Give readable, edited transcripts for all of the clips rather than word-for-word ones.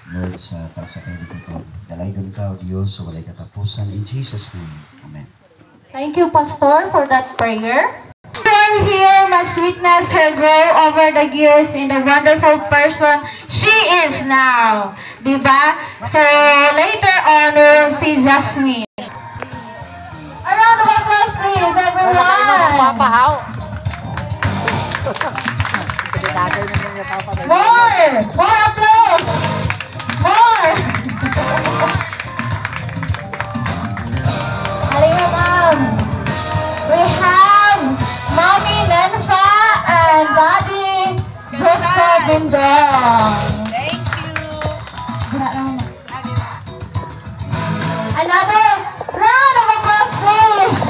Lord, sa pagsakay dito, dalaygon ka, O Diyos, sa walay katapusan. In Jesus' name, Amen. Thank you, Pastor, for that prayer. Everyone here must witness her grow over the years in the wonderful person she is now. Diba? So, later on, we will see Jasmine. A round of applause, please, everyone. More applause. More. Halika, ma'am. We have Mommy Nenfa and Daddy Joseph Bindong. Thank you. Another round of applause, please.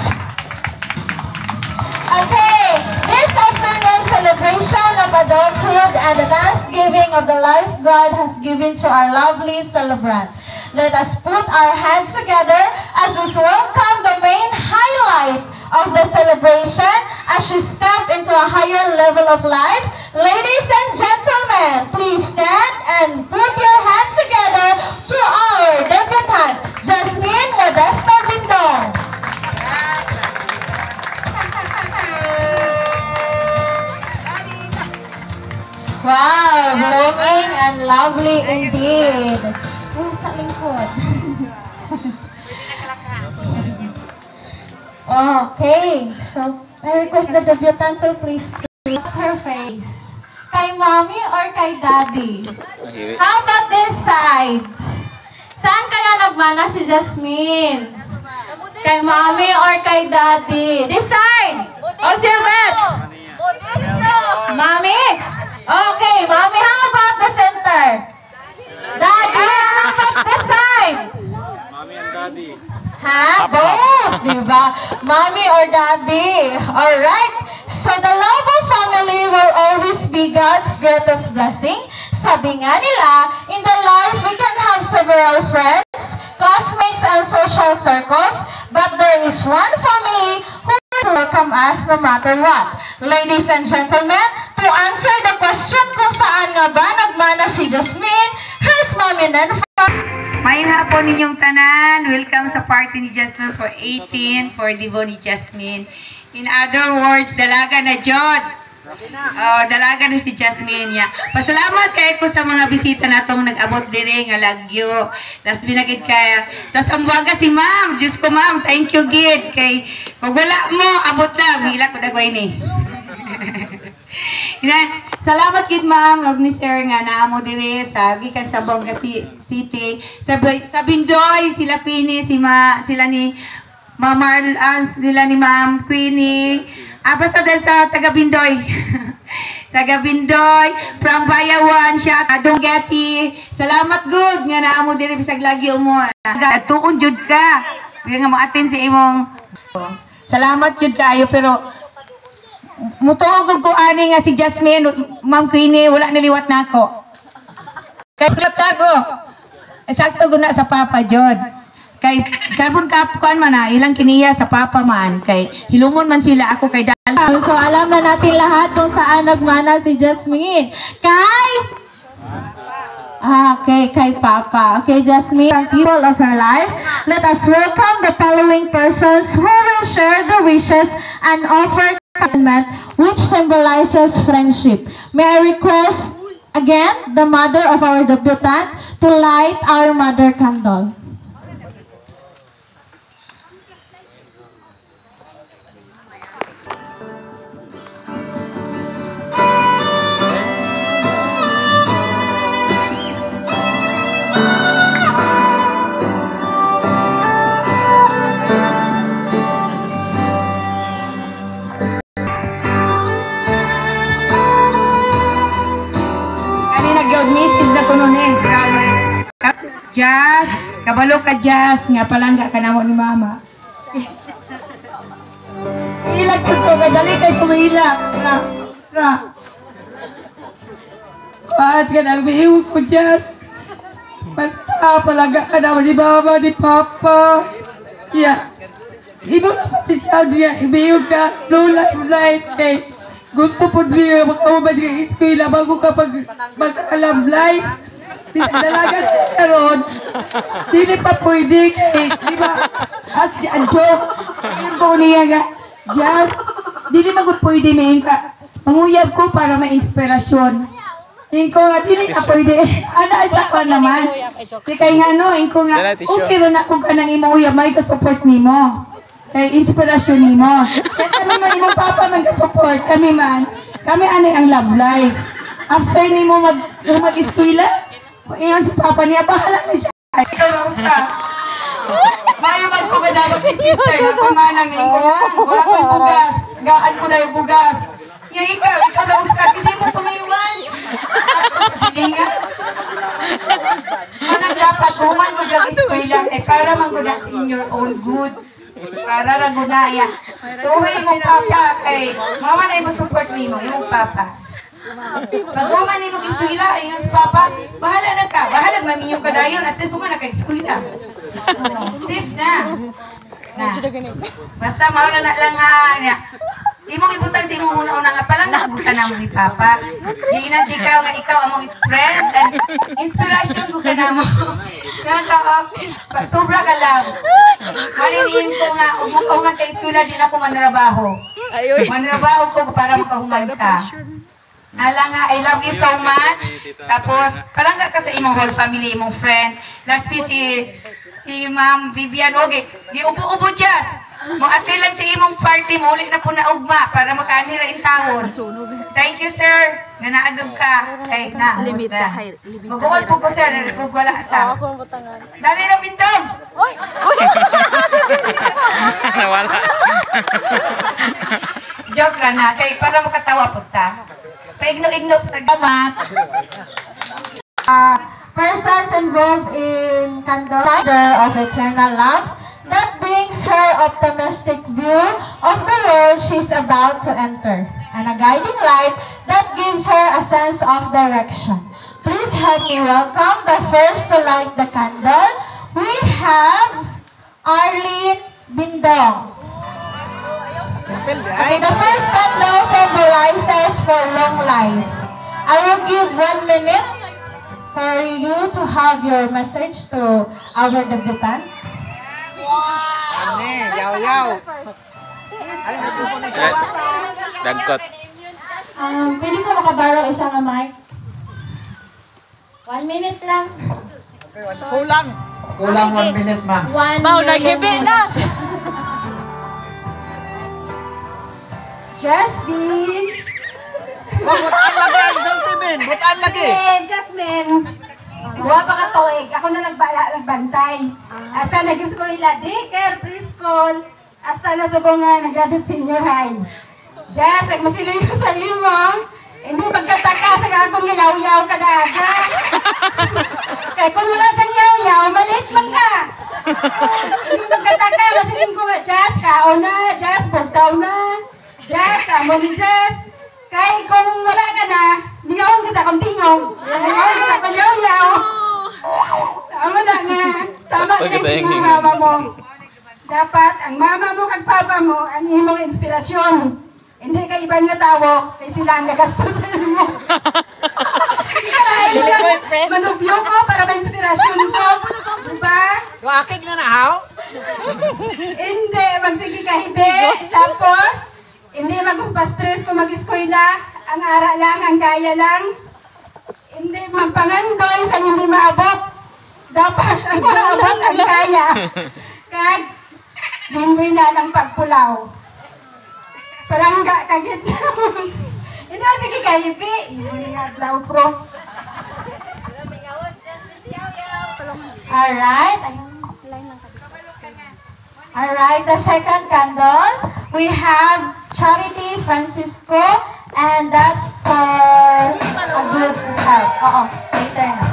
Okay, this afternoon celebration of adulthood and the thanksgiving of the life God has given to our lovely celebrant. Let us put our hands together as we welcome the main highlight of the celebration as she steps into a higher level of life. Ladies and gentlemen, please stand and put your hands together to our debutante, Jasmine Modesta Bindong. Wow, blooming and lovely indeed. Oh, sa lingkod. Okay, so I request the debutante to please look her face. Kay mommy or kay daddy? How about this side? Saan kaya nagmana si Jasmine? Kay mommy or kay daddy? This side! O Silvet! Mommy? Okay, mommy, how about the center? Daddy, how about this side? Mommy and daddy. Ha? Both, diba? Mommy or daddy. Alright? So the love of family will always be God's greatest blessing. Sabi nga nila, in the life we can have several friends, classmates, and social circles, but there is one family who will welcome us no matter what. Ladies and gentlemen, to answer the question kung saan nga ba nagmana si Jasmine, here's Mommy Nenfa. May hapon ninyong tanan. Welcome sa party ni Jasmine for 18 for Divo ni Jasmine. In other words, dalaga na Jod. Oh, dalaga na si Jasmine niya. Pasalamat kayo ko sa mga bisita natong nag-abot dire nga lagyo. Las binagid kaya sa Sambuanga si Ma'am. Diyos ko Ma'am, thank you gid kay kung wala mo abot lang hila ko dagway ni. Salamat gid Ma'am og ni Sir nga naamo dire sa gikan sa Bongga City. Sa Bindoy sila Queenie, sila ni Ma'am sila ni Ma'am Queenie. Basta dahil sa taga Bindoy. Taga Bindoy, from Bayawan siya, Adonggati. Salamat good nga naamo dire bisag lagi mo. Tuon jud ka. Nga mo-attend sa imong. Salamat jud kaayo pero mutuog ko ani nga si Jasmine, Ma'am Queenie, wala naliwat na ako. Kay klap ko. Eksakto guna sa Papa Jod. Kay carbon kuan man na ilang kiniya sa Papa man kay hilumon man sila ako kay dala. So alam na natin lahat kung saan nagmana si Jasmine. Kay Papa. Okay, Jasmine, the people of her life, let us welcome the following persons who will share the wishes and offer which symbolizes friendship. May I request again the mother of our debutante to light our mother candle. Message na kuno ni Jazz, kabalo ka Jazz nga palangga ka namo ni Mama. Ilag ko kadali kay kumilak na. At ka nang biiwag ko Jazz. Basta palangga ka namo ni Mama ni Papa. Yeah. Ibo na pa si Claudia, ibiiwag ka no life kay gusto po niyo makaubad ng eskwela bago kapag magka-love life. Dalaga karon. Dili pa pwede kay, di ba? As a joke. Yung ko niya nga, just, dili magud pwede na ka. Manguyab ko para ma-inspirasyon. Yung ko nga, dili ka pwede. Ana, isa ko naman. Di kay nga no, yung ko nga, okay rin ako ka nang imuyab, may ka-support nimo. Kay inspirasyon nimo. Kaya kami man, imong papa man ka-support, kami man. Kami ani ang love life. After nimo mag-eskwela, iyon si papa niya, bahala na siya. Ikaw na usta. Mayo magpugadawag ni sister, na kumanang yung kuyan, wala ko yung bugas. Gaan ko na yung bugas. Yung ikaw na usta, kasi mo pangiwan. Sige nga. Manang dapat, human mo yung eskwela, para maguna in your own good. Para ragunaya. Tuhoy mo papa kay mama na yung support nimo, yung papa. Pag-uman nimo eskwela, yung si papa, bahala na ka. Bahala mamiyo ka dayon, at least human naka-eskwela. Safe na. Basta mauna na lang ha. Imong ibutang sa imong una-una nga palang nakabutan na mo ni Papa. Giinan ikaw nga ikaw among friend and inspiration ko ka na mo. Kaya ka, sobra ka lang. Maliniin ko nga, umukaw nga kay eskwela, di na ako manarabaho. Manarabaho ko para makahuman ka. Ala nga, I love you so much. Tapos, palangga ka sa imong whole family, imong friend. Last piece, si Ma'am Vivian Oge. Giubo-ubo Jazz. Mo-ate lang sa imong party, muli na po na ugma para makaanira in tawon. Thank you, sir. Nanaagog ka. Ay, na. Mag-uwal po ko, sir. Nanaagog wala sa. Dali na, Bindong! Uy! Nawala. Joke lang na. Kaya para makatawa po ta. Paigno-igno po tagamat. Persons involved in candle of eternal love that brings her optimistic view of the world she's about to enter, and a guiding light that gives her a sense of direction. Please help me welcome the first to light the candle. We have Arlene Bindong. Okay, the first candle symbolizes for long life. I will give 1 minute for you to have your message to our debutant. Dagkot. Pwede ko makabaro isang mic? 1 minute lang. Kulang 1 minute, ma. 1 million minutes. Jasmine. Butaan lagi ang salty, Ben. Butaan lagi. Jasmine, buha pa ka tuig. Ako na nagbantay. Hasta nag-eskwela, daycare, preschool. Hasta na subong nga nag-graduate senior high. Jas, magmasiloy ko sa iyo mo. Hindi magkataka sa akong yaw-yaw ka na aga. Kaya kung wala sa yaw-yaw, malit man ka. Hindi magkataka, masilin ko nga, Jas, kao na, Jas, bugtaw na. Jas, amo ni Jas. Kaya kung wala ka na, ligawan ka sa akong tingog. Ligawan ka sa akong yaw-yaw. Tama na nga. Tama ka na sa mama mo. Dapat ang mama mo at papa mo ang imong inspirasyon. Hindi ka ibang nga tao, kaya sila ang nagastos sa mo. Kaya lang, manubyo ko para ma-inspirasyon ko. Diba? Yung akig na nahaw? Hindi, magsige ka hibi. Tapos, hindi magpastress kung mag-eskwela. Ang ara lang, ang kaya lang. Hindi magpangandoy sa hindi maabot. Dapat ang maabot ang kaya. Kag, bumbuy na ng pagpulaw. Parang kagit na. Hindi mo sige ka hibi. Hindi nga daw pro. Alright. Alright, the second candle, we have Charity Francisco, and that's for a good health. Oo, later na.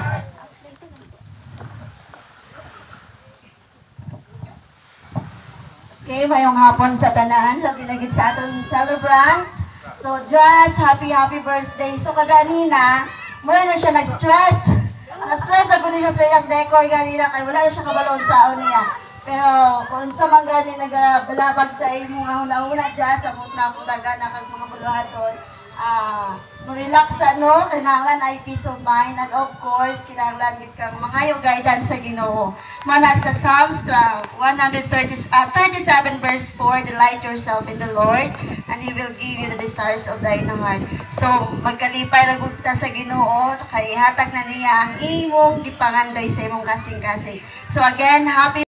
Okay, mayong hapon sa tanan, labi na gid sa aton celebrant. So, just happy birthday. So, kaganina, mura na siya nag-stress. Na-stress ako niya sa iyang decor ganina, kaya wala na siya kabalon sa niya. Pero, kung sa mga gani nagabalabag sa imo nga una-una, just, amot na akong taga na kag mga buluhaton, relax kinahanglan ay peace of mind, and of course kinahanglan gid kang mangayo guidance sa Ginoo. Mana sa Psalms 37 verse 4, delight yourself in the Lord and He will give you the desires of thine heart. So magkalipay ra gud ta sa Ginoo kay hatag na niya ang imong gipangandoy sa imong kasing-kasing. So again, happy